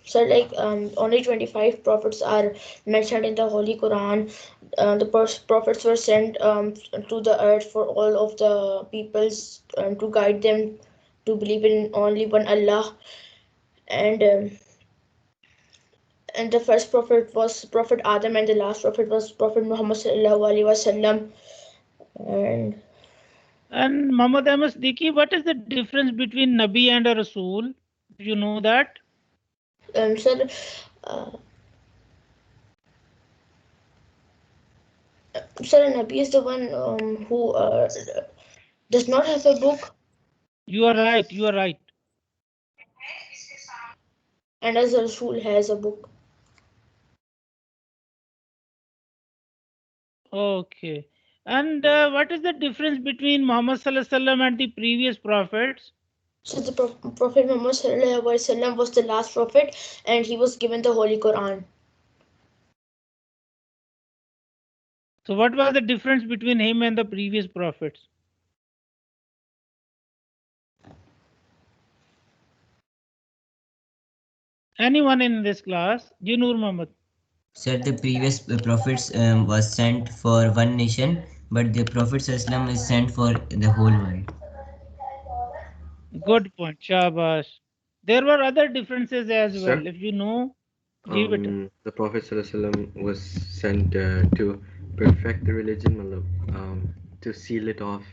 So like only 25 prophets are mentioned in the Holy Quran. The prophets were sent to the earth for all of the peoples to guide them to believe in only one Allah. And the first prophet was Prophet Adam, and the last prophet was Prophet Muhammad sallallahu alaihi wasallam. And Muhammad Ahmad Siddiqui, what is the difference between Nabi and a Rasul? Do you know that? Sir, uh, sir, Nabi is the one who does not have a book, You are right. You are right. and as a Rasul has a book. Okay. And what is the difference between Muhammad Sallallahu Alaihi Wasallam and the previous prophets? So the Prophet Muhammad sallallahu alaihi wasallam was the last prophet, and he was given the Holy Quran. So what was the difference between him and the previous prophets? Anyone in this class? Jinur Muhammad. Sir, the previous prophets was sent for one nation, but the Prophet Islam is sent for the whole world. Good point. Shabash. There were other differences as Sir? well. If you know, give it. The Prophet ﷺ was sent to perfect the religion, to seal it off.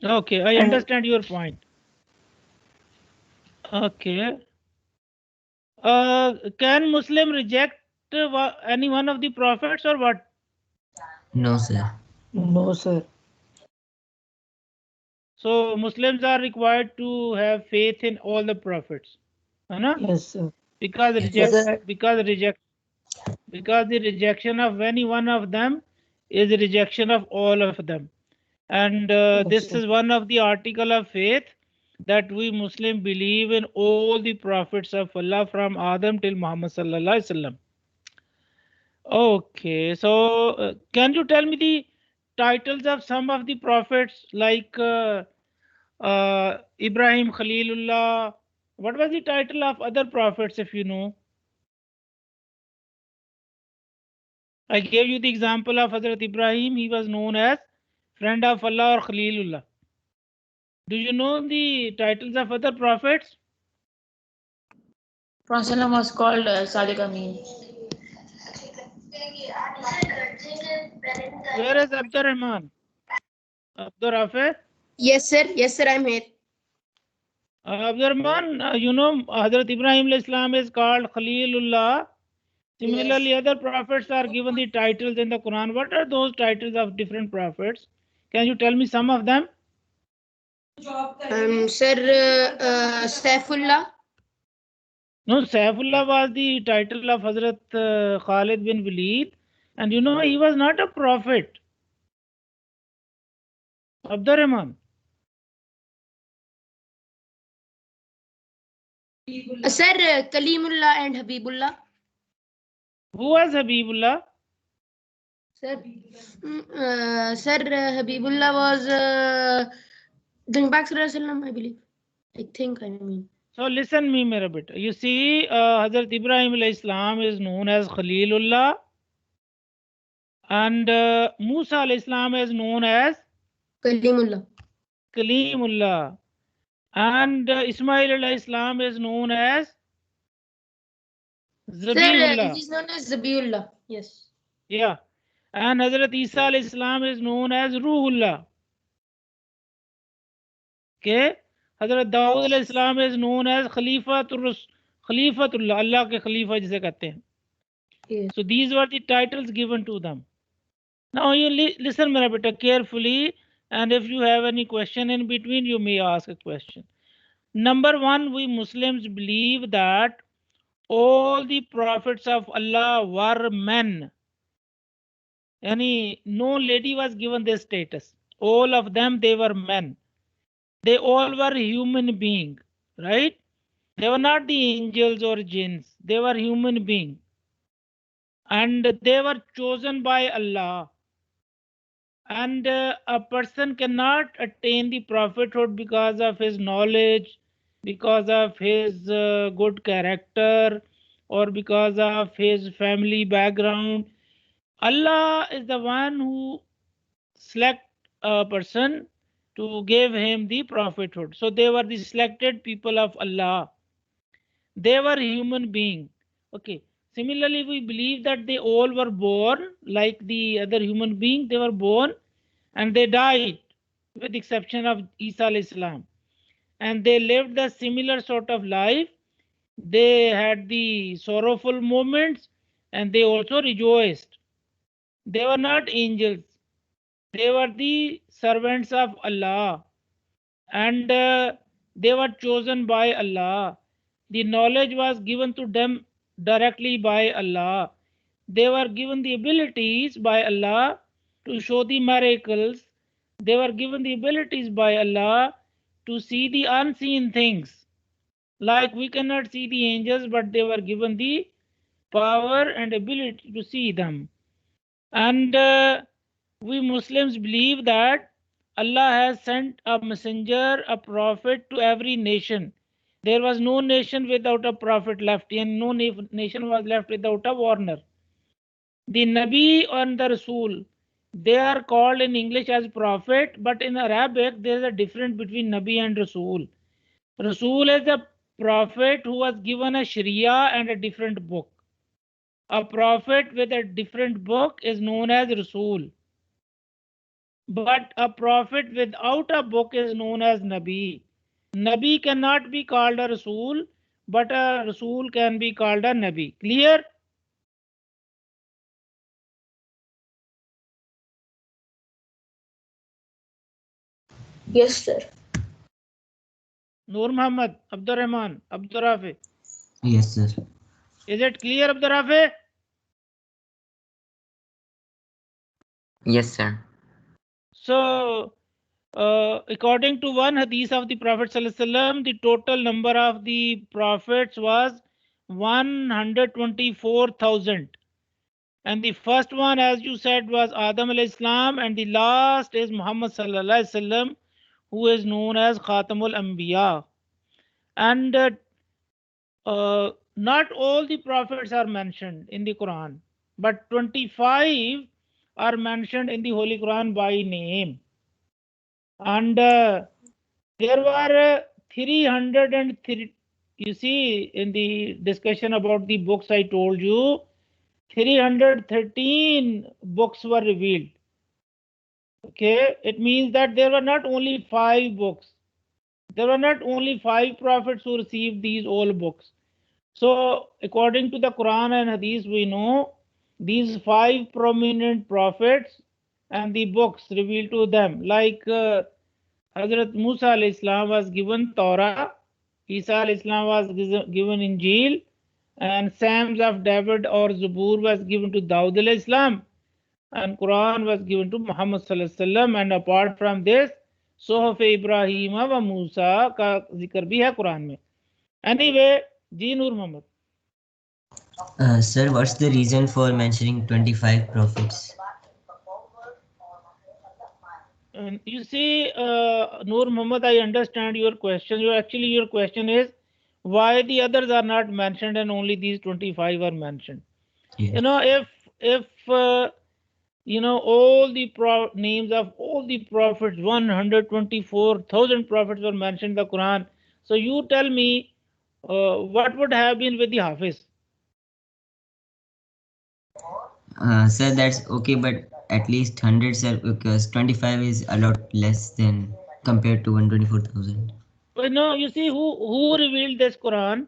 Okay, I understand your point. Okay. Can Muslim reject any one of the prophets or what? No, sir. No, sir. So Muslims are required to have faith in all the prophets. Huh? Yes, sir. Because Yes. the rejection of any one of them is a rejection of all of them. And this sir. is one of the article of faith that we Muslim believe in all the prophets of Allah from Adam till Muhammad sallallahu alaihi wasallam. Okay, so can you tell me the titles of some of the prophets like Ibrahim Khalilullah? What was the title of other prophets if you know? I gave you the example of Hazrat Ibrahim. He was known as friend of Allah or Khalilullah. Do you know the titles of other prophets? Prophet was called Sadiq Amin. Where is Abdur Rahman? Abdur Rafi? Yes, sir. Yes, sir. I'm here. Abdur Rahman, you know Hazrat Ibrahim Islam is called Khalilullah. Similarly, other prophets are given the titles in the Quran. What are those titles of different prophets? Can you tell me some of them? Sir, Saifullah. No, Saifullah was the title of Hazrat Khalid bin Walid, and you know he was not a prophet. Abdur Rahman. Sir, Kalimullah and Habibullah. Who was Habibullah? Sir, sir, Habibullah was the Prophet ﷺ, I believe. I mean. So listen me, mera beta. You see, Hazrat Ibrahim alayhi Islam is known as Khalilullah, and Musa alayhi Islam is known as Kalimullah. Kalimullah, and Ismail alayhi Islam is known as Sir, Zabiullah. he's known as Zabiullah. Yes. Yeah, and Hazrat Isa alayhi Islam is known as Ruhullah. Okay, Hazrat Dawood alayhi Islam is known as Khalifatullah, Allah ke Khalifa जिसे कहते हैं. Yes. So these were the titles given to them. Now you listen, mera beta, carefully, and if you have any question in between, you may ask a question. Number one, we Muslims believe that all the prophets of Allah were men. No lady was given this status. All of them, they were men. They all were human beings, right? They were not the angels or jinns. They were human beings. And they were chosen by Allah. And a person cannot attain the prophethood because of his knowledge, because of his good character or because of his family background. Allah is the one who select a person to give him the prophethood. So they were the selected people of Allah. They were human beings. Okay. Similarly, we believe that they all were born like the other human beings. They were born and they died, with the exception of Isa alayhi salam. And they lived a similar sort of life. They had the sorrowful moments and they also rejoiced. They were not angels. They were the servants of Allah. And they were chosen by Allah. The knowledge was given to them directly by Allah. They were given the abilities by Allah to show the miracles. They were given the abilities by Allah to see the unseen things. Like we cannot see the angels, but they were given the power and ability to see them. And we Muslims believe that Allah has sent a messenger, a prophet to every nation. There was no nation without a prophet left, and no nation was left without a warner. The Nabi and the Rasul, they are called in English as prophet, but in Arabic there is a difference between Nabi and Rasul. Rasul is a prophet who was given a Sharia and a different book. A prophet with a different book is known as Rasul. But a prophet without a book is known as Nabi. Nabi cannot be called a Rasul, but a Rasul can be called a Nabi. Clear? Yes, sir. Noor Muhammad, Abdur Rahman, Abdur Rafi. Yes, sir. Is it clear, Abdur Rafi? Yes, sir. So, according to one hadith of the Prophet ﷺ, the total number of the prophets was 124,000. And the first one, as you said, was Adam alayhi salam, and the last is Muhammad sallallahu alaihi wasallam, who is known as Khatamul Anbiya. And not all the prophets are mentioned in the Quran, but 25 are mentioned in the Holy Quran by name. And there were 303. You see, in the discussion about the books, I told you 313 books were revealed. Okay, it means that there were not only 5 books. There were not only 5 prophets who received these all books. So, according to the Quran and Hadith, we know these 5 prominent prophets and the books revealed to them, like Hazrat Musa alayhi salam was given Torah, Isa alayhi salam was given Injil, and Psalms of David or Zabur was given to Dawud alayhi salam, and Quran was given to Muhammad sallallahu alaihi wasallam. And apart from this, Sohaf Ibrahim wa Musa का जिक्र भी है कुरान में. Anyway, ji Noor Mohammad. Sir, what's the reason for mentioning 25 prophets? You see, Noor Muhammad, I understand your question. Your question is why the others are not mentioned and only these 25 are mentioned. Yes. You know, if you know all the names of all the prophets, 124,000 prophets were mentioned in the Quran. So you tell me, what would have been with the Hafiz? Sir, that's okay, but at least 100, sir, because 25 is a lot less than compared to 124,000. But no, you see, who revealed this Quran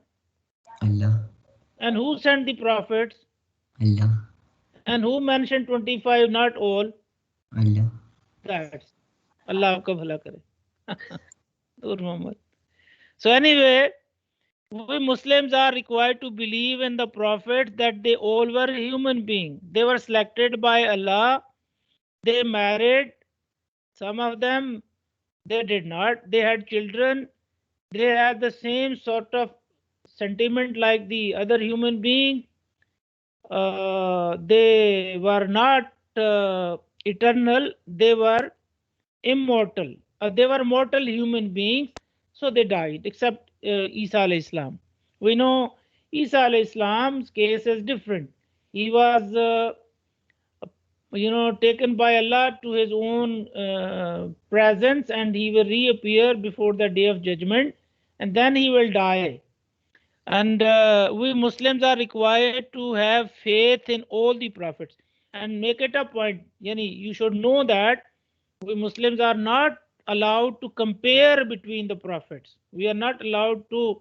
Allah. and who sent the prophets Allah. and who mentioned 25, not all? Allah. That's Allah आपका भला करे. Noor Muhammad. So anyway, we Muslims are required to believe in the prophets that they all were human beings. They were selected by Allah. They married. Some of them, they did not. They had children. They had the same sort of sentiment like the other human beings. They were not eternal. They were immortal. They were mortal human beings. So they died, except Isa alayhi salam. We know Isa alayhi salam's case is different. He was taken by Allah to his own presence, and he will reappear before the day of judgment, and then he will die. And we Muslims are required to have faith in all the prophets and make it a point. You should know that we Muslims are not allowed to compare between the prophets. We are not allowed to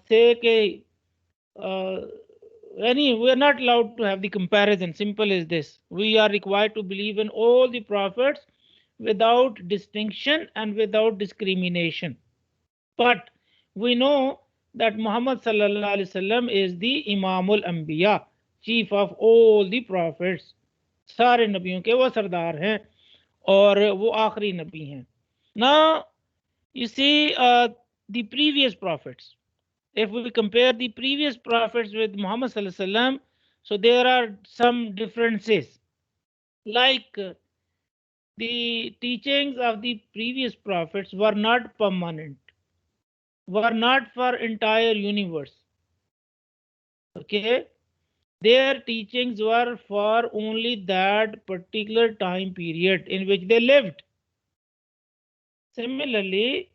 say we are not allowed to have the comparison. Simple as this. We are required to believe in all the prophets without distinction and without discrimination. But we know that Muhammad sallallahu alaihi wasallam is the Imamul Anbiya, chief of all the prophets. सारे नबियों के वो सरदार हैं और वो आखिरी नबी हैं. Now you see the previous prophets. If we compare the previous prophets with Muhammad sallallahu alaihi wasallam, so there are some differences. Like the teachings of the previous prophets were not permanent, were not for entire universe. Okay, their teachings were for only that particular time period in which they lived. Similarly,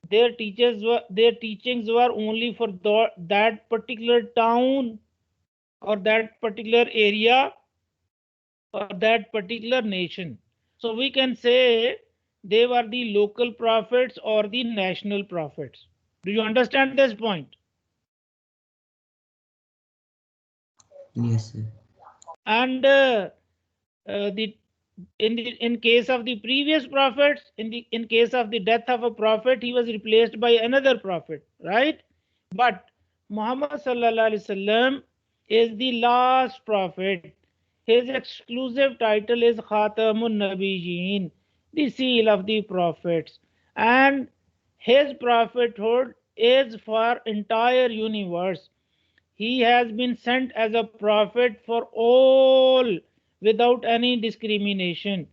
their teachings were only for that particular town or that particular area or that particular nation. So we can say they were the local prophets or the national prophets. Do you understand this point? Yes, sir. And in case of the previous prophets, in case of the death of a prophet, he was replaced by another prophet, right? But Muhammad sallallahu alaihi wasallam is the last prophet. His exclusive title is Khatamun Nabiyyin, the seal of the prophets, and his prophethood is for entire universe. He has been sent as a prophet for all without any discrimination.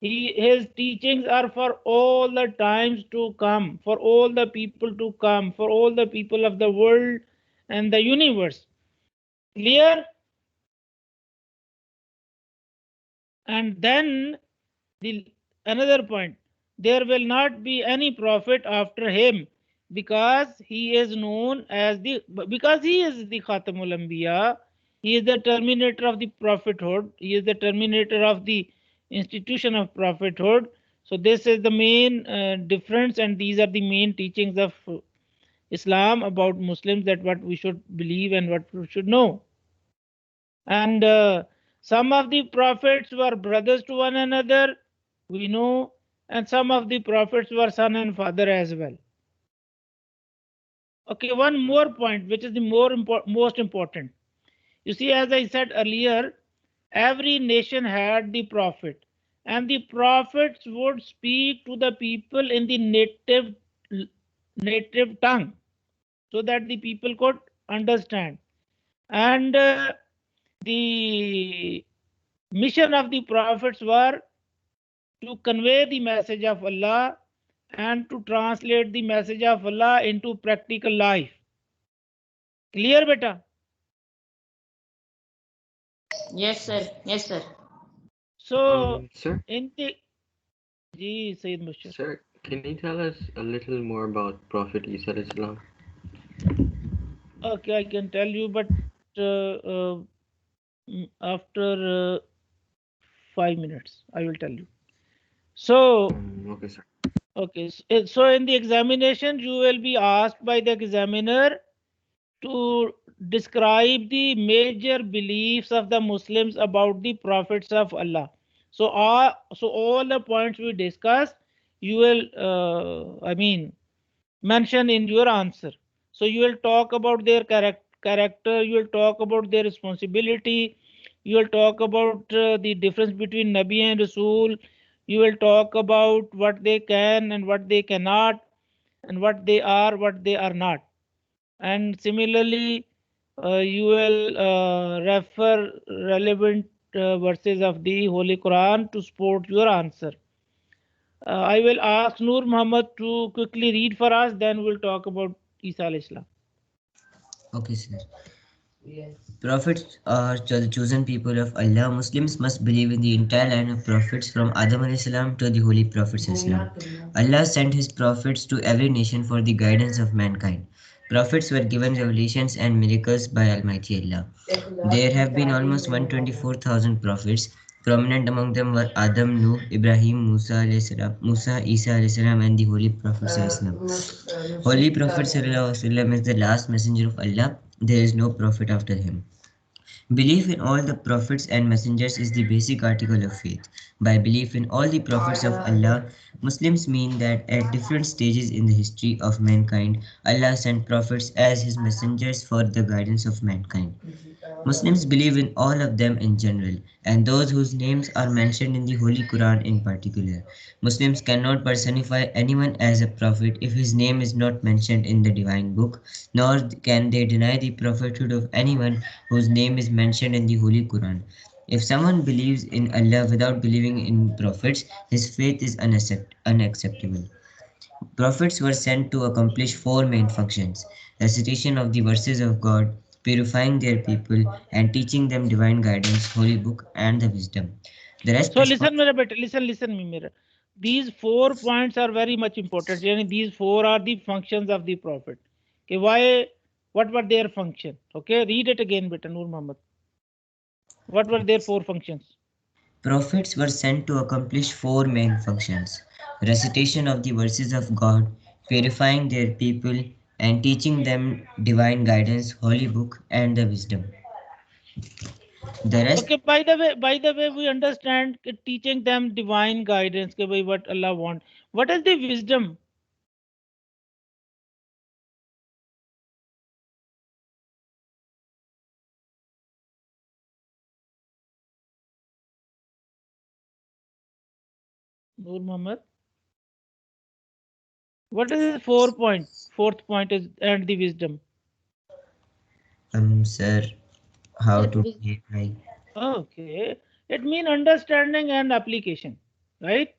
His teachings are for all the times to come, for all the people to come, for all the people of the world and the universe. Clear? And then another point, there will not be any prophet after him because he is known as because he is the Khatamul Anbiya. He is the terminator of the prophethood. He is the terminator of the institution of prophethood. So this is the main difference, and these are the main teachings of Islam about Muslims, that what we should believe and what we should know. And some of the prophets were brothers to one another, we know, and some of the prophets were son and father as well. Okay, one more point, which is the most important. You see, as I said earlier, every nation had the prophet, and the prophets would speak to the people in the native tongue, so that the people could understand. And the mission of the prophets were to convey the message of Allah and to translate the message of Allah into practical life. Clear, beta? Yes, sir. Yes, sir. So, Sir, in the Sayyid Mushar. sir, can you tell us a little more about Prophet Isa alayhi salam? Okay, I can tell you, but after 5 minutes, I will tell you. So, Okay, sir. okay, so in the examination, you will be asked by the examiner to describe the major beliefs of the Muslims about the prophets of Allah. So all the points we discussed, you will, mention in your answer. So you will talk about their character, you will talk about their responsibility, you will talk about the difference between Nabi and Rasul, you will talk about what they can and what they cannot, and what they are not. And similarly, you will refer relevant verses of the Holy Quran to support your answer. I will ask Noor Muhammad to quickly read for us, then we'll talk about Isa alayhi salam. Okay, sir. Prophets are the chosen people of Allah. Muslims must believe in the entire line of prophets from Adam alayhi salam to the Holy Prophet sallam. Allah sent his prophets to every nation for the guidance of mankind. Prophets were given revelations and miracles by Almighty Allah. There have been almost 124,000 prophets. Prominent among them were Adam, Nuh, Ibrahim, Musa, alayhi salam, Musa, Isa alayhi salam, and the Holy Prophet sallallahu alaihi wasallam. Holy Prophet sallallahu alaihi wasallam is the last messenger of Allah. There is no prophet after him. Belief in all the prophets and messengers is the basic article of faith. By belief in all the prophets of Allah, Muslims mean that at different stages in the history of mankind, Allah sent prophets as his messengers for the guidance of mankind. Muslims believe in all of them in general, and those whose names are mentioned in the Holy Quran in particular. Muslims cannot personify anyone as a prophet if his name is not mentioned in the divine book, nor can they deny the prophethood of anyone whose name is mentioned in the Holy Quran. If someone believes in Allah without believing in prophets, his faith is unacceptable. Prophets were sent to accomplish four main functions: recitation of the verses of God, purifying their people, and teaching them divine guidance, holy book, and the wisdom. The rest So listen, मेरा बेटा, listen me, मेरा. These 4 points are very much important. Yani these 4 are the functions of the prophet. Okay, why? What were their function? Okay, read it again, beta Noor Muhammad. What were their 4 functions? Prophets were sent to accomplish four main functions: recitation of the verses of God, purifying their people, and teaching them divine guidance, holy book, and the wisdom. The rest. Okay, by the way, we understand teaching them divine guidance, ke bhai what Allah want. What is the wisdom? Noor Muhammad. What is the 4 point? Fourth point is and the wisdom. Sir, how Sir, to behave like. Okay, it means understanding and application, right?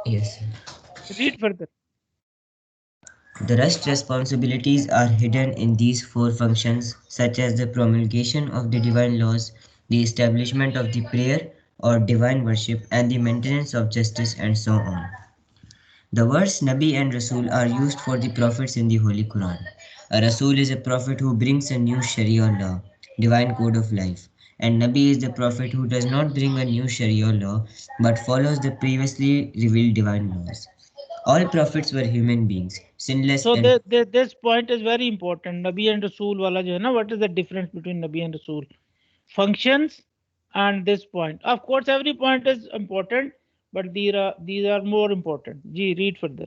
Yes, sir. Read further. The rest responsibilities are hidden in these four functions, such as the promulgation of the divine laws, the establishment of the prayer or divine worship, and the maintenance of justice, and so on. The words Nabi and Rasul are used for the prophets in the Holy Quran. A Rasul is a prophet who brings a new Sharia law, divine code of life, and Nabi is the prophet who does not bring a new Sharia law but follows the previously revealed divine laws. All prophets were human beings, sinless So and. this point is very important. Nabi and Rasul wala jo hai na, what is the difference between Nabi and Rasul? Functions and this point. Of course, every point is important, but these are more important. Ji, read further.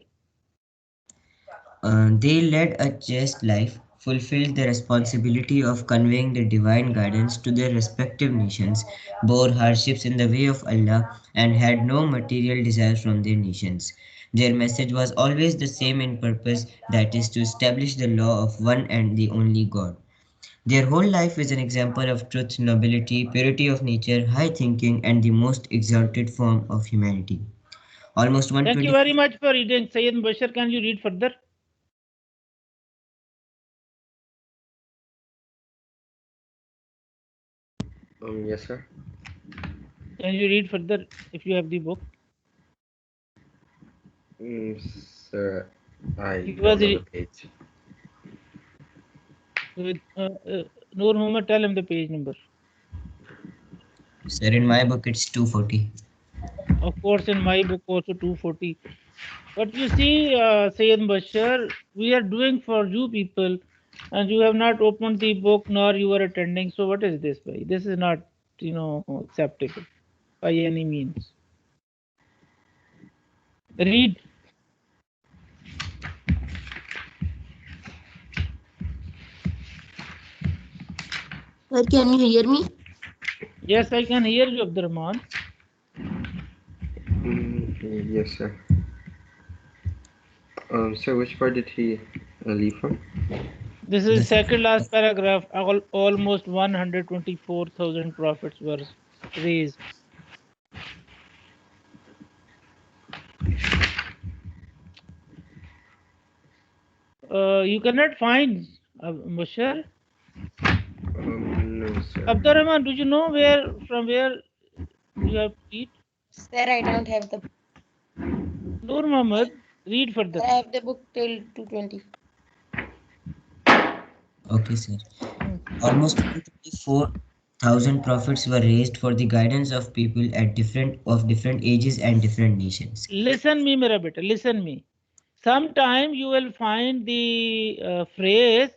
They led a chaste life, fulfilled the responsibility of conveying the divine guidance to their respective nations, bore hardships in the way of Allah, and had no material desire from their nations. Their message was always the same in purpose, that is, to establish the law of one and the only God. Their whole life is an example of truth, nobility, purity of nature, high thinking, and the most exalted form of humanity. Almost Thank you 120. very much for reading. Sayyid Bashir, can you read further? Yes, sir. Can you read further if you have the book? Sir, I He was don't know the page. with Noor Muhammad, tell him the page number. Sir, in my book it's 240. Of course, in my book also 240. But you see, Sayyid Bashir, we are doing for you people, and you have not opened the book nor you are attending. So what is this, bhai? This is not, acceptable by any means. Read. Sir, can you hear me? Yes, I can hear you, Abdurrahman. Yes, sir. Sir, which part did he leave from? This is second last paragraph. Almost 124,000 prophets were raised. You cannot find Mushar. No, sir. Abdur Rahman, do you know from where you have to read? Sir, I don't have the. Nur Muhammad, read further. I have the book till 220. Okay, sir. Almost 4,000 prophets were raised for the guidance of people at different ages and different nations. Listen me, mera beta, listen me. Sometime you will find the phrase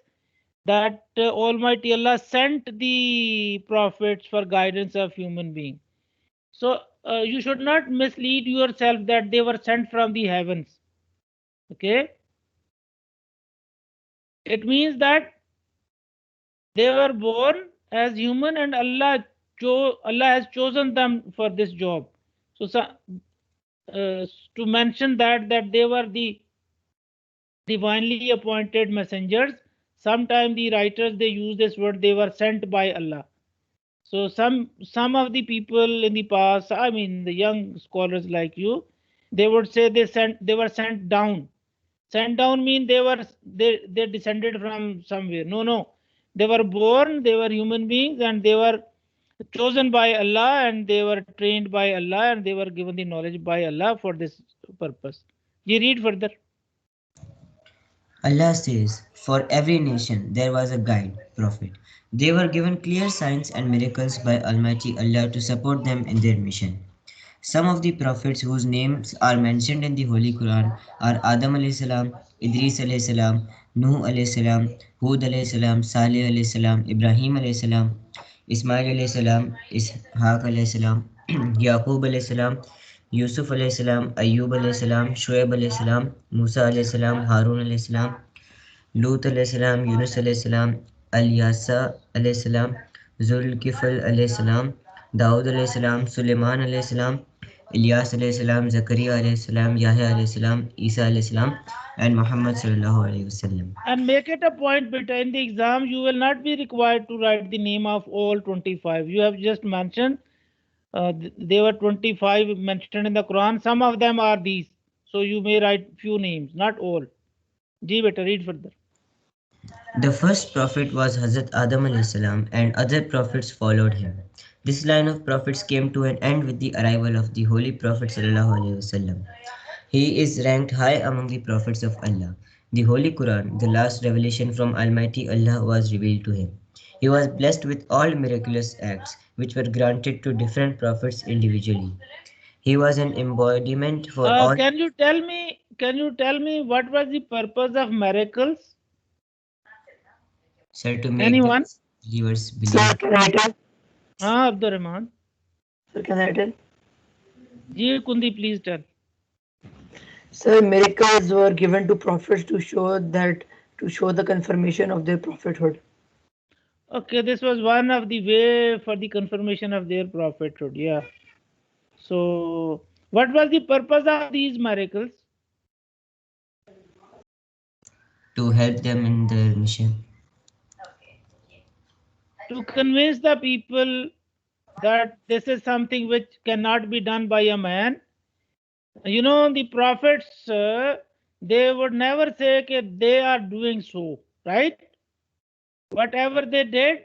that Almighty Allah sent the prophets for guidance of human being. So you should not mislead yourself that they were sent from the heavens. Okay? It means that they were born as human and Allah has chosen them for this job. So to mention that they were the divinely appointed messengers, sometimes the writers they use this word, they were sent by Allah. So some of the people in the past, I mean the young scholars like you, they would say they were sent down. Sent down mean they descended from somewhere. No. They were born, they were human beings, and they were chosen by Allah, and they were trained by Allah, and they were given the knowledge by Allah for this purpose. You read further. Allah says, for every nation there was a guide, prophet. They were given clear signs and miracles by Almighty Allah to support them in their mission. Some of the prophets whose names are mentioned in the Holy Quran are Adam alayhi salam, Idris alayhi salam, Nuh alayhi salam, Hud alayhi salam, Salih alayhi salam, Ibrahim alayhi salam, Ismail alayhi salam, Ishaq alayhi salam, Yaqub alayhi salam, Yusuf alayhi salam, Ayyub alayhi salam, Shoaib alayhi salam, Musa alayhi salam, Harun alayhi salam, Lut alayhi salam, Yunus alayhi salam, Al-Yasa alayhi salam, Zulkifl alayhi salam, Daud alayhi salam, Suleiman alayhi salam, Ilyas alayhi salam, Zakaria alayhi salam, Yahya alayhi salam, Isa alayhi salam, and Muhammad sallallahu alayhi wasallam. And make it a point, beta. In the exam, you will not be required to write the name of all 25. You have just mentioned there were 25 mentioned in the Quran. Some of them are these. So you may write few names, not all. Ji beta, read further. The first prophet was Hazrat Adam alayhi salam, and other prophets followed him. This line of prophets came to an end with the arrival of the Holy Prophet sallallahu alayhi wasallam. He is ranked high among the prophets of Allah. The Holy Quran, the last revelation from Almighty Allah, was revealed to him. He was blessed with all miraculous acts, which were granted to different prophets individually. He was an embodiment for all. Can you tell me what was the purpose of miracles? Sir, to make Anyone? the believers believe. Sir, can I tell? Abdur Rahman. Sir, can I tell? Ji Kundi, please tell. Sir, miracles were given to prophets to show the confirmation of their prophethood. Okay, this was one of the way for the confirmation of their prophethood. Yeah. So, what was the purpose of these miracles? To help them in their mission. To convince the people that this is something which cannot be done by a man. You know, the prophets, they would never say that they are doing so, right? Whatever they did,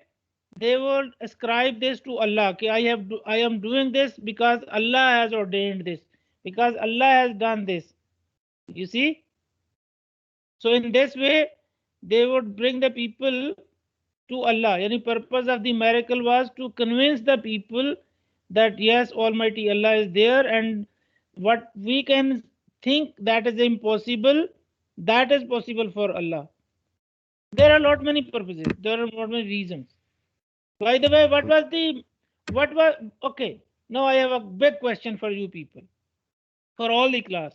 they would ascribe this to Allah. I am doing this because Allah has ordained this, because Allah has done this. You see? So in this way, they would bring the people to Allah. Any purpose of the miracle was to convince the people that yes, Almighty Allah is there, and what we can think that is impossible, that is possible for Allah. There are lot many purposes. There are lot many reasons. By the way, okay, now I have a big question for you people, for all the class.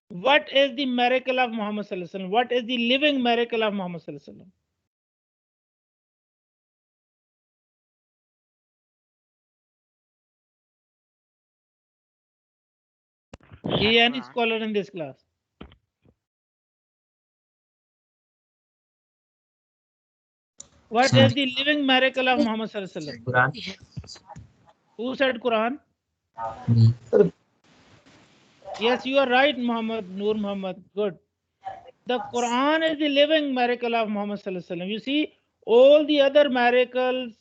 What is the miracle of Muhammad Sallallahu Alaihi Wasallam? What is the living miracle of Muhammad Sallallahu Alaihi Wasallam? Any scholar in this class? What is the living miracle of Muhammad Sallallahu Alaihi Wasallam? Quran. Who said Quran? Me. Yes, you are right, Muhammad, Nur Muhammad. Good. The Quran is the living miracle of Muhammad sallallahu alaihi wasallam. You see, all the other miracles,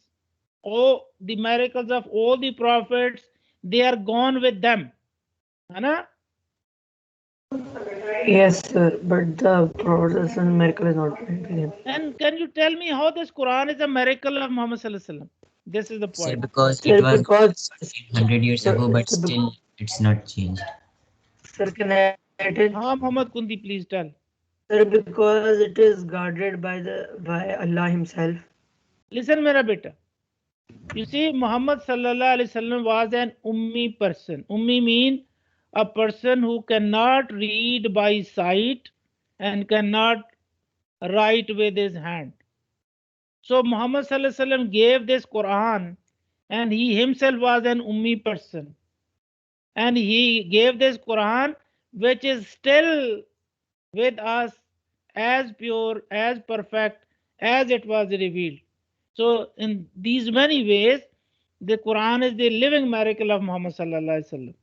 all the miracles of all the prophets, they are gone with them. Ana? Yes, sir. But the Prophet's miracle is not with him. And can you tell me how this Quran is a miracle of Muhammad sallallahu alaihi wasallam? This is the Sir, point. because Sir, it was because 100 years sir, ago, but sir, still it's not changed. sir, can I tell? Muhammad Kundi, please tell. Sir, because it is guarded by Allah Himself. Listen, mera beta. You see, Muhammad sallallahu alaihi wasallam was an ummi person. Ummi mean a person who cannot read by sight and cannot write with his hand. So Muhammad sallallahu alaihi wasallam gave this Quran, and he himself was an ummi person, and he gave this Quran, which is still with us as pure, as perfect as it was revealed. So in these many ways, the Quran is the living miracle of Muhammad sallallahu alaihi wasallam.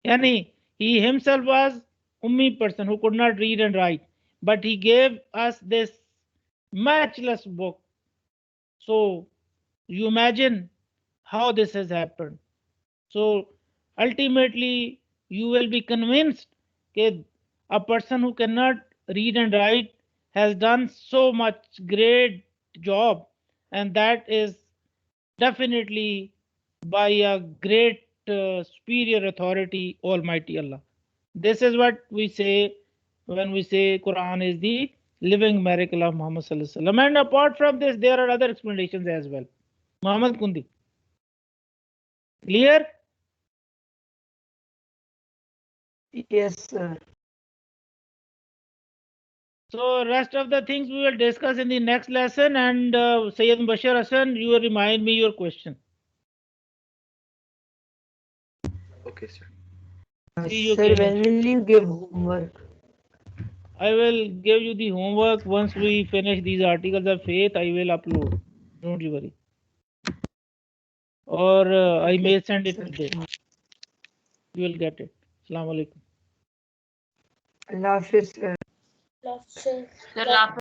Yani he himself was ummi person who could not read and write, but he gave us this matchless book. So you imagine how this has happened. So ultimately, you will be convinced that a person who cannot read and write has done so much great job, and that is definitely by a great superior authority, Almighty Allah. This is what we say when we say Quran is the living miracle of Muhammad sallallahu alaihi wasallam. And apart from this, there are other explanations as well. Muhammad Kundi. Clear? Yes, sir. So rest of the things we will discuss in the next lesson, and Sayyid Bashir Hassan, you will remind me your question. Okay, sir. See you Sir, again. when will you give homework? I will give you the homework once we finish these articles of faith. I will upload. Don't you worry. Or I may send it Sir. today. You will get it. Assalamu alaikum. Allah Hafiz, sir. Love, sir. Sir,